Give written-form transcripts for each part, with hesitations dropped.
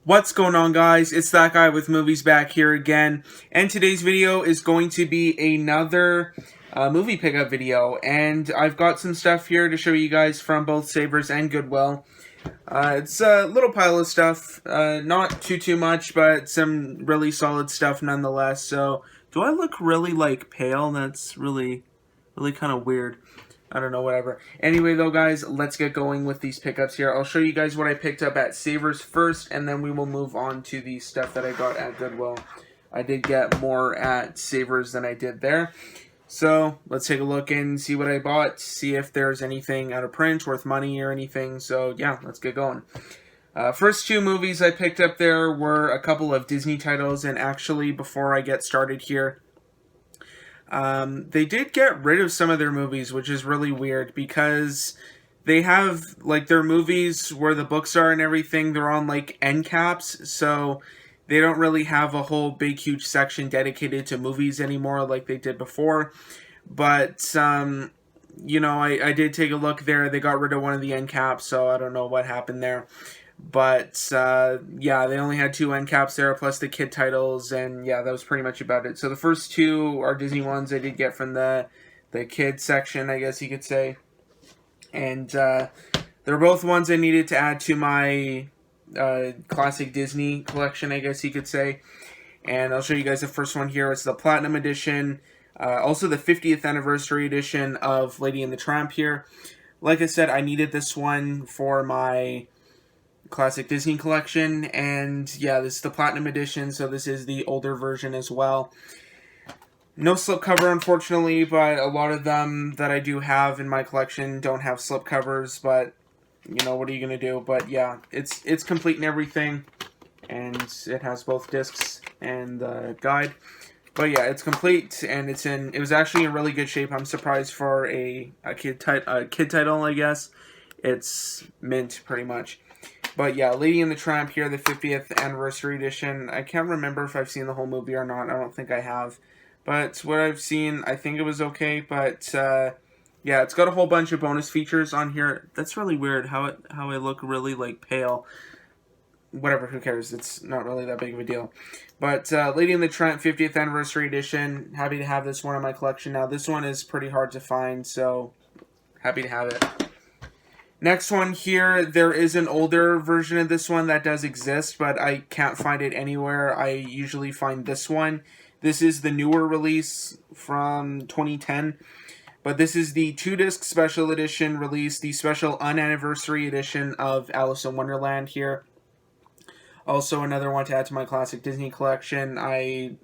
What's going on, guys? It's that guy with movies back here again, and today's video is going to be another movie pickup video, and I've got some stuff here to show you guys from both Savers and Goodwill. It's a little pile of stuff, not too much, but some really solid stuff nonetheless. So, do I look really pale? That's really kind of weird. I don't know, whatever. Anyway, though, guys, let's get going with these pickups here. I'll show you guys what I picked up at Savers first, and then we will move on to the stuff that I got at Goodwill. I did get more at Savers than I did there. So, let's take a look and see what I bought, see if there's anything out of print, worth money or anything. So, yeah, let's get going. First two movies I picked up there were a couple of Disney titles, and actually, before I get started here, they did get rid of some of their movies, which is really weird because they have their movies where the books are and everything, they're on end caps, so they don't really have a whole big huge section dedicated to movies anymore like they did before. But you know, I did take a look there. They got rid of one of the end caps, so I don't know what happened there. But, yeah, they only had two end caps there, plus the kid titles, and yeah, that was pretty much about it. So the first two are Disney ones I did get from the kid section, I guess you could say. And, they're both ones I needed to add to my, classic Disney collection, I guess you could say. And I'll show you guys the first one here. It's the Platinum Edition, also the 50th Anniversary Edition of Lady and the Tramp here. Like I said, I needed this one for my classic Disney collection, and yeah, this is the Platinum Edition, so this is the older version as well. No slipcover, unfortunately, but a lot of them that I do have in my collection don't have slipcovers, but you know, what are you going to do? But yeah, it's complete and everything, and it has both discs and the guide. But yeah, it's complete, and it was actually in really good shape. I'm surprised for a kid title, I guess. It's mint, pretty much. But yeah, Lady and the Tramp here, the 50th Anniversary Edition. I can't remember if I've seen the whole movie or not. I don't think I have. But what I've seen, I think it was okay. But yeah, it's got a whole bunch of bonus features on here. That's really weird how I look really pale. Whatever, who cares? It's not really that big of a deal. But Lady and the Tramp 50th Anniversary Edition. Happy to have this one in my collection. Now, this one is pretty hard to find, so happy to have it. Next one here, there is an older version of this one that does exist, but I can't find it anywhere. I usually find this one. This is the newer release from 2010, but this is the 2-disc special edition release, the special unanniversary edition of Alice in Wonderland here. Also another one to add to my classic Disney collection. I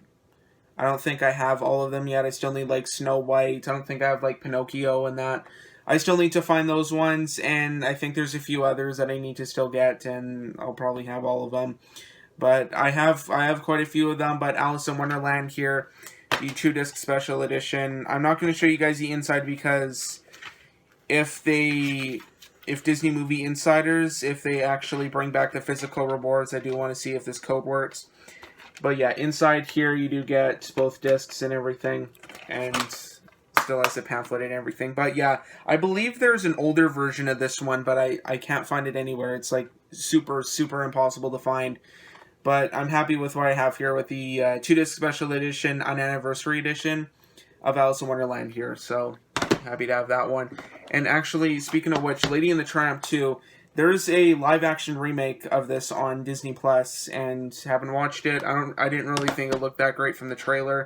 don't think I have all of them yet. I still need Snow White. I don't think I have Pinocchio and that. I still need to find those ones, and I think there's a few others that I need to still get, and I'll probably have all of them. But I have quite a few of them, but Alice in Wonderland here, the 2-disc special edition. I'm not going to show you guys the inside because if Disney Movie Insiders, if they actually bring back the physical rewards, I do want to see if this code works. But yeah, inside here you do get both discs and everything, and still has a pamphlet and everything. But yeah, I believe there's an older version of this one, but I can't find it anywhere. It's super impossible to find. But I'm happy with what I have here with the 2-disc special edition, unanniversary edition of Alice in Wonderland here. So happy to have that one. And actually, speaking of which, Lady and the Tramp 2, there's a live-action remake of this on Disney Plus, and haven't watched it. I didn't really think it looked that great from the trailer.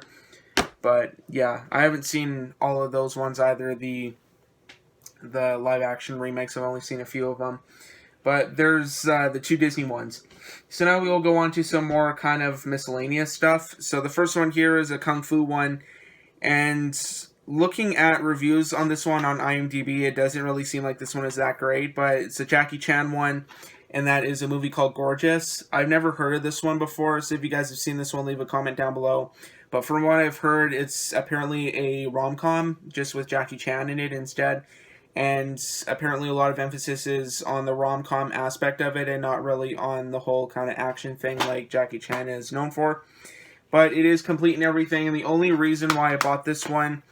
But yeah, I haven't seen all of those ones either, the live-action remakes. I've only seen a few of them. But there's the two Disney ones. So now we will go on to some more kind of miscellaneous stuff. So the first one here is a Kung Fu one. And looking at reviews on this one on IMDb, it doesn't really seem like this one is that great. But it's a Jackie Chan one, and that is a movie called Gorgeous. I've never heard of this one before, so if you guys have seen this one, leave a comment down below. But from what I've heard, it's apparently a rom-com, just with Jackie Chan in it instead. And apparently a lot of emphasis is on the rom-com aspect of it and not really on the whole kind of action thing like Jackie Chan is known for. But it is complete and everything, and the only reason why I bought this one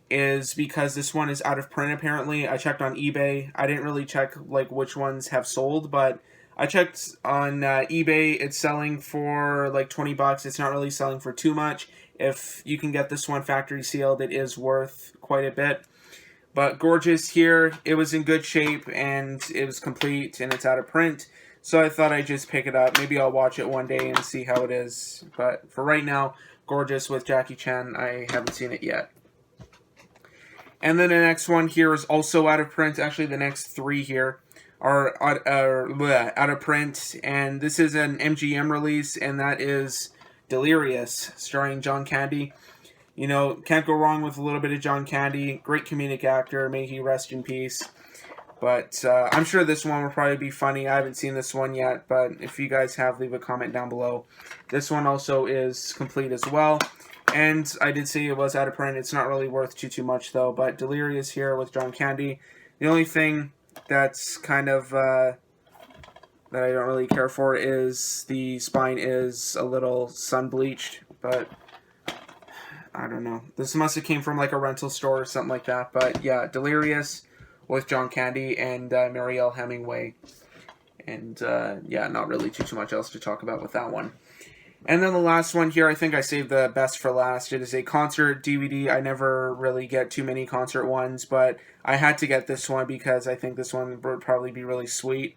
is because this one is out of print apparently. I checked on eBay. I didn't really check which ones have sold, but I checked on eBay. It's selling for like 20 bucks. It's not really selling for too much. If you can get this one factory sealed, it is worth quite a bit. But gorgeous here. It was in good shape, and it was complete, and it's out of print. So I thought I'd just pick it up. Maybe I'll watch it one day and see how it is. But for right now, gorgeous with Jackie Chan. I haven't seen it yet. And then the next one here is also out of print. Actually, the next three here are out of print. And this is an MGM release, and that is Delirious, starring John Candy. You know, can't go wrong with a little bit of John Candy. Great comedic actor. May he rest in peace. But I'm sure this one will probably be funny. I haven't seen this one yet, but if you guys have, leave a comment down below. This one also is complete as well. And I did say it was out of print. It's not really worth too much, though. But Delirious here with John Candy. The only thing that's kind of that I don't really care for is the spine is a little sun-bleached, but I don't know. This must have came from like a rental store or something like that. But yeah, Delirious with John Candy and Marielle Hemingway. And yeah, not really too much else to talk about with that one. And then the last one here, I think I saved the best for last. It is a concert DVD. I never really get too many concert ones, but I had to get this one because I think this one would probably be really sweet.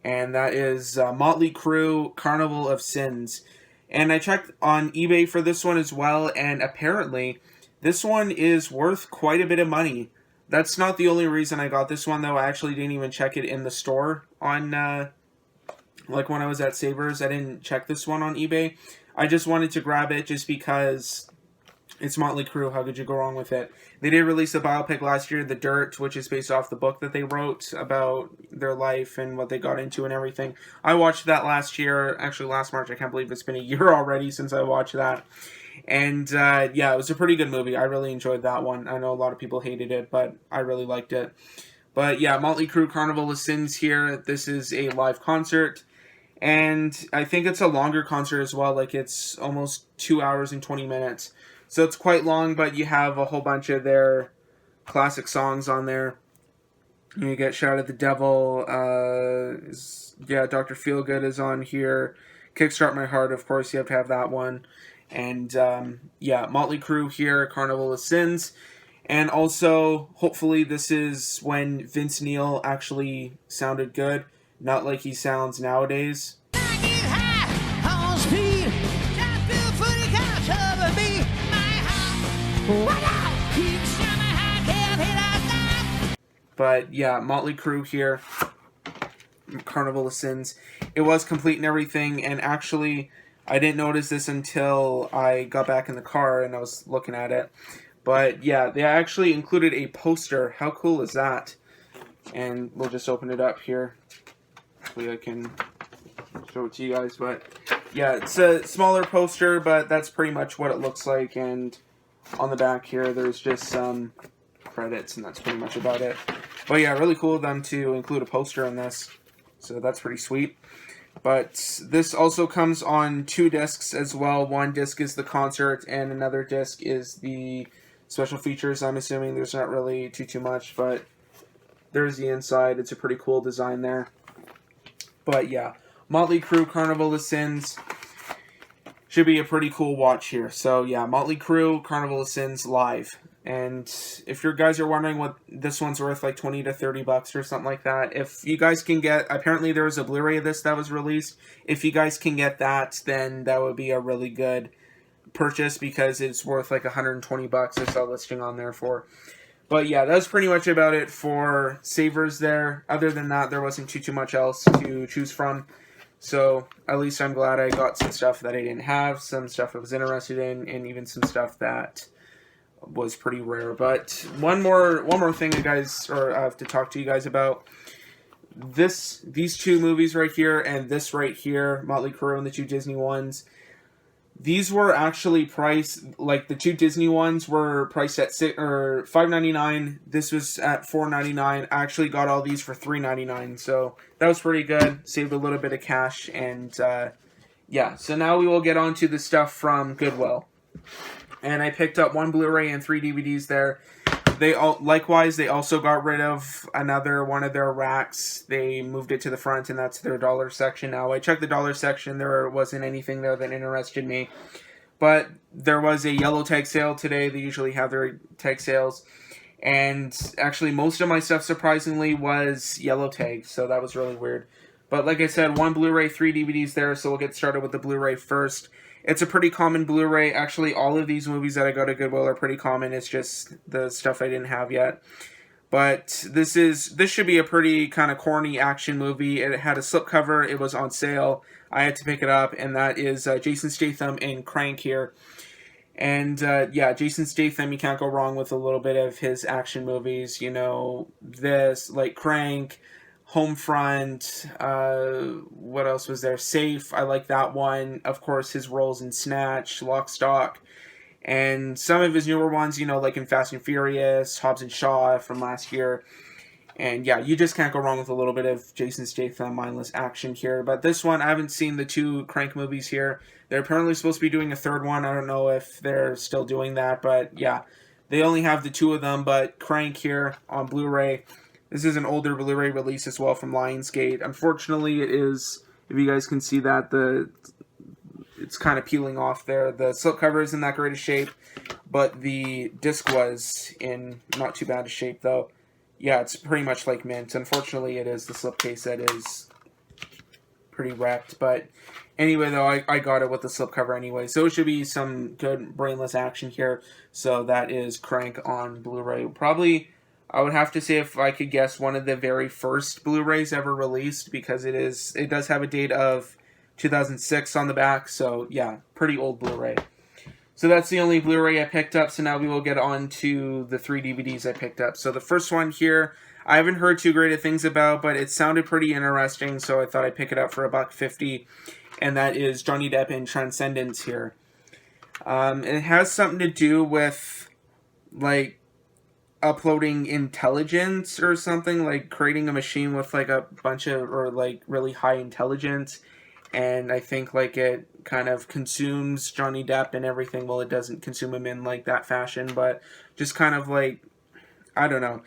And that is Motley Crue, Carnival of Sins. And I checked on eBay for this one as well, and apparently this one is worth quite a bit of money. That's not the only reason I got this one, though. I actually didn't even check it in the store on, like when I was at Savers. I didn't check this one on eBay. I just wanted to grab it just because it's Motley Crue. How could you go wrong with it? They did release a biopic last year, The Dirt, which is based off the book that they wrote about their life and what they got into and everything. I watched that last year, actually last March. I can't believe it's been a year already since I watched that. And yeah, it was a pretty good movie. I really enjoyed that one. I know a lot of people hated it, but I really liked it. But yeah, Motley Crue, Carnival of Sins here. This is a live concert. And I think it's a longer concert as well. Like it's almost 2 hours and 20 minutes. So it's quite long, but you have a whole bunch of their classic songs on there. You get Shout at the Devil. Yeah, Dr. Feelgood is on here. Kickstart My Heart, of course, you have to have that one. And yeah, Motley Crue here, Carnival of Sins. And also, hopefully this is when Vince Neil actually sounded good. Not like he sounds nowadays. But yeah, Motley Crue here, Carnival of Sins. It was complete and everything, and actually I didn't notice this until I got back in the car and I was looking at it. But yeah, they actually included a poster. How cool is that? And we'll just open it up here. Hopefully I can show it to you guys. But yeah, it's a smaller poster, but that's pretty much what it looks like. And on the back here, there's just some credits, and that's pretty much about it. But yeah, really cool of them to include a poster in this. So that's pretty sweet. But this also comes on 2 discs as well. One disc is the concert, and another disc is the special features. I'm assuming there's not really too much, but there's the inside. It's a pretty cool design there. But yeah, Motley Crue, Carnival of Sins. Should be a pretty cool watch here. So yeah, Motley Crue, Carnival of Sins live. And if you guys are wondering what this one's worth, like 20 to 30 bucks or something like that, if you guys can get, apparently there was a Blu-ray of this that was released. If you guys can get that, then that would be a really good purchase because it's worth like 120 bucks. I saw a listing on there for. But yeah, that's pretty much about it for Savers there. Other than that, there wasn't too much else to choose from. So at least I'm glad I got some stuff that I didn't have, some stuff I was interested in, and even some stuff that was pretty rare. But one more thing I have to talk to you guys about. These 2 movies right here and this right here, Motley Crue and the 2 Disney ones, these were actually priced, like the 2 Disney ones were priced at $5.99. This was at $4.99. I actually got all these for $3.99, so that was pretty good. Saved a little bit of cash, and yeah. So now we will get on to the stuff from Goodwill. And I picked up 1 Blu-ray and 3 DVDs there. Likewise, they also got rid of another one of their racks. They moved it to the front, and that's their dollar section now. I checked the dollar section. There wasn't anything there that interested me. But there was a yellow tag sale today. They usually have their tag sales. And actually, most of my stuff, surprisingly, was yellow tag. So that was really weird. But like I said, 1 Blu-ray, 3 DVDs there. So we'll get started with the Blu-ray first. It's a pretty common Blu-ray. Actually, all of these movies that I go to Goodwill are pretty common. It's just the stuff I didn't have yet. But this should be a pretty kind of corny action movie. It had a slipcover. It was on sale. I had to pick it up, and that is Jason Statham in Crank here. And yeah, Jason Statham, you can't go wrong with a little bit of his action movies. You know, this, like Crank, Homefront, what else was there? Safe, I like that one. Of course, his roles in Snatch, Lock, Stock, and some of his newer ones, you know, like in Fast and Furious, Hobbs and Shaw from last year. And yeah, you just can't go wrong with a little bit of Jason Statham mindless action here. But this one, I haven't seen the 2 Crank movies here. They're apparently supposed to be doing a 3rd one. I don't know if they're still doing that, but yeah, they only have the 2 of them. But Crank here on Blu-ray. This is an older Blu-ray release as well from Lionsgate. Unfortunately, it is, if you guys can see that, it's kind of peeling off there. The slipcover isn't that great a shape, but the disc was in not too bad a shape, though. Yeah, it's pretty much like mint. Unfortunately, it is the slipcase that is pretty wrecked. But anyway, though, I got it with the slipcover anyway. So it should be some good brainless action here. So that is Crank on Blu-ray. Probably, I would have to say, if I could guess, one of the very first Blu-rays ever released, because it does have a date of 2006 on the back. So yeah, pretty old Blu-ray. So that's the only Blu-ray I picked up, so now we will get on to the 3 DVDs I picked up. So the first one here, I haven't heard too great of things about, but it sounded pretty interesting, so I thought I'd pick it up for $1.50, and that is Johnny Depp in Transcendence here. It has something to do with, like, uploading intelligence or something, like creating a machine with, like, a bunch of, or, like, really high intelligence, and I think, like, it kind of consumes Johnny Depp and everything. Well, it doesn't consume him in, like, that fashion, but just kind of, like, I don't know.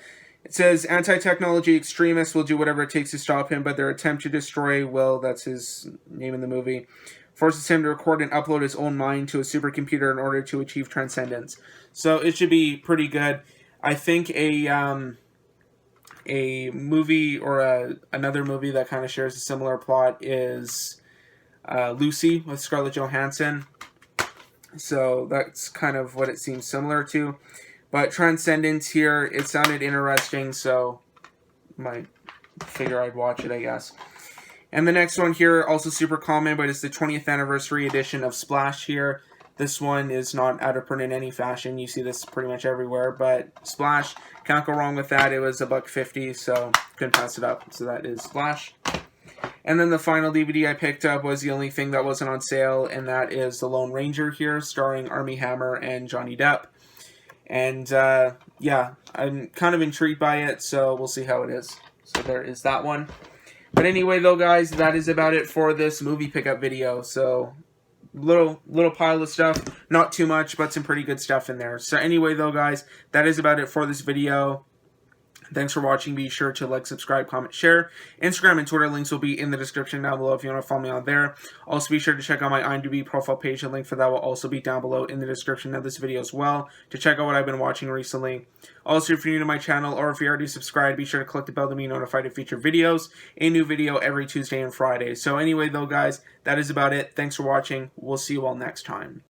It says, anti-technology extremists will do whatever it takes to stop him, but their attempt to destroy Will, that's his name in the movie, forces him to record and upload his own mind to a supercomputer in order to achieve transcendence. So it should be pretty good. I think a movie, or another movie that kind of shares a similar plot is Lucy with Scarlett Johansson. So that's kind of what it seems similar to. But Transcendence here, it sounded interesting, so might figure I'd watch it, I guess. And the next one here, also super common, but it's the 20th anniversary edition of Splash here. This one is not out of print in any fashion. You see this pretty much everywhere, but Splash, can't go wrong with that. It was $1.50, so couldn't pass it up. So that is Splash. And then the final DVD I picked up was the only thing that wasn't on sale, and that is The Lone Ranger here, starring Armie Hammer and Johnny Depp. And, yeah, I'm kind of intrigued by it, so we'll see how it is. So there is that one. But anyway, though, guys, that is about it for this movie pickup video. So, little pile of stuff. Not too much, but some pretty good stuff in there. So anyway, though, guys, that is about it for this video. Thanks for watching. Be sure to like, subscribe, comment, share. Instagram and Twitter links will be in the description down below if you want to follow me on there. Also, be sure to check out my IMDb profile page. The link for that will also be down below in the description of this video as well, to check out what I've been watching recently. Also, if you're new to my channel, or if you're already subscribed, be sure to click the bell to be notified of future videos. A new video every Tuesday and Friday. So anyway, though, guys, that is about it. Thanks for watching. We'll see you all next time.